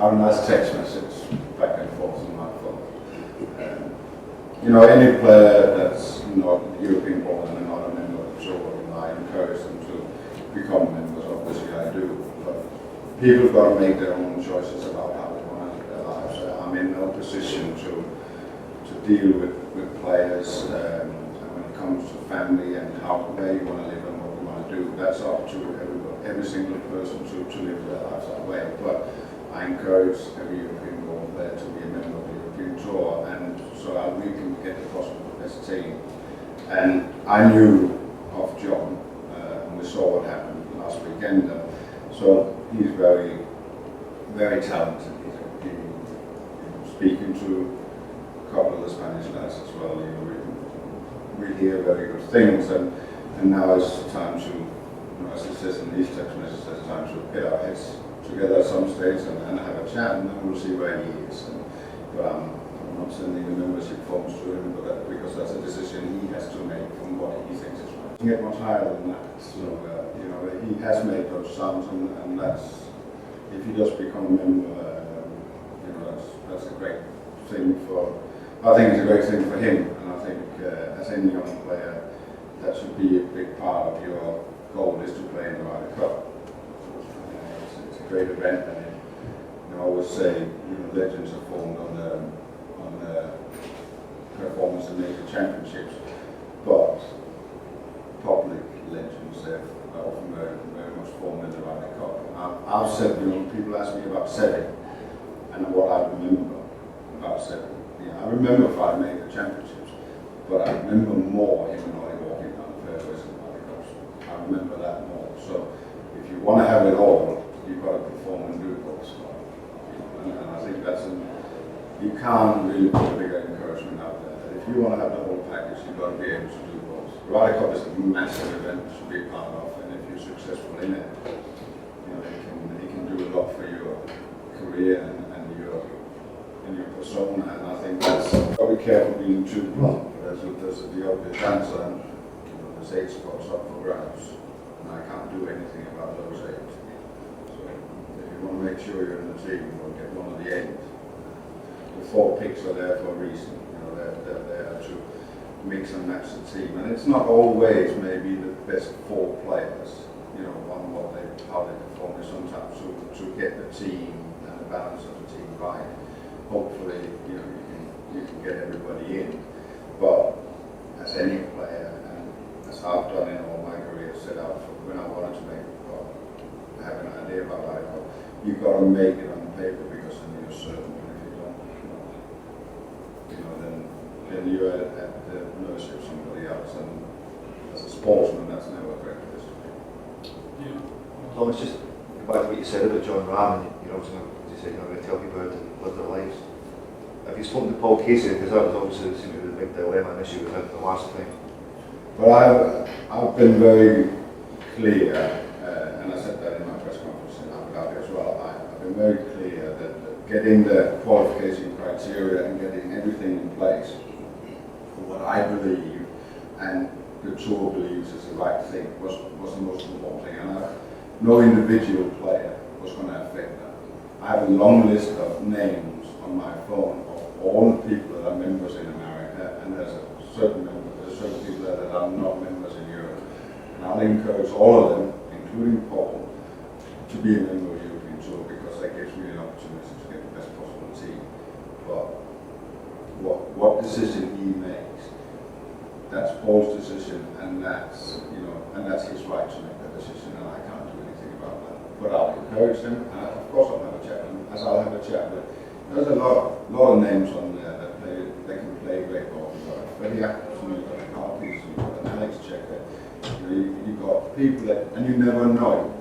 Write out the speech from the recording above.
have a nice text message back and forth on my phone. Any player that's not European born and not a member of the tour, I encourage them to become members. Obviously, I do. But people have got to make their own choices about how they want to live their lives. I'm in no position to deal with players and when it comes to family and where you want to live and what you want to do. That's up to every single person to live their lives that way. But I encourage every European born player to be a member of the European Tour, and so we can get the possible best team. And I knew of Jon, and we saw what happened last weekend. So he's very, very talented. Speaking to a couple of the Spanish lads as well, we hear very good things, and now it's time to, as it says in these text messages, it's time to get our heads together at some stage and have a chat, and then we'll see where he is. But I'm not sending the membership forms to him, because that's a decision he has to make from what he thinks is right. You can get much higher than that. So he has made those sounds, and that's, if he does become a member, that's a great thing for. I think it's a great thing for him, and I think as any young player, that should be a big part of your goal, is to play in the Ryder Cup. It's a great event, and I always say, legends are formed on the performance in major championships, but public legends, they're often very, very much formed in the Ryder Cup. I've said, people ask me about Seve and what I remember about Seve. I remember 5 major championships, but I remember more him and Ollie walking down the fairways in the Ryder Cups. I remember that more. So if you want to have it all, you've got to perform and do both. And I think you can't really put a bigger encouragement out there. If you want to have the whole package, you've got to be able to do both. The Ryder Cup is a massive event to be part of, and if you're successful in it, it can do a lot for your career and your persona. And I think that's, got to be careful being too blunt. There's the obvious answer, and there's 8 spots up for grabs, and I can't do anything about those 8. So if you want to make sure you're in the team, we'll get one of the 8. The 4 picks are there for a reason. They're there to mix and match the team, and it's not always maybe the best 4 players. On how they perform, is sometimes to get the team and the balance of the team right. Hopefully, you can get everybody in. But as any player, and as I've done in all my career, set out for when I wanted to have an idea about life, you've got to make it on paper, because then you're certain. And if you don't, then you're at the mercy of somebody else. And as a sportsman, that's never a great place to be. Yeah. Thomas, just back to what you said about Jon Rahm, obviously, as you said, you're not going to tell people how to live their lives. Have you spoken to Paul Casey? Because that was obviously seemed to be the big dilemma and issue with him the last time. Well, I've been very clear, and I said that in my press conference in Abu Dhabi as well. I've been very clear that getting the qualification criteria and getting everything in place for what I believe and the tour believes is the right thing was the most important thing. And no individual player was going to affect that. I have a long list of names on my phone of all the people that are members in America, and there's certain people that are not members in Europe. And I'll encourage all of them, including Paul, to be a member of the European Tour, because that gives me an opportunity to get the best possible team. But what decision he makes, that's Paul's decision, and that's his right to make that decision, and I can't do anything about that. But I'll encourage him, and of course I'll have a chat with him, as I'll have a chat with. There's a lot of names on there that can play great golf. You've got Freddie Atkinson, you've got Carpes, you've got Alex Checker, you've got people that, and you never know.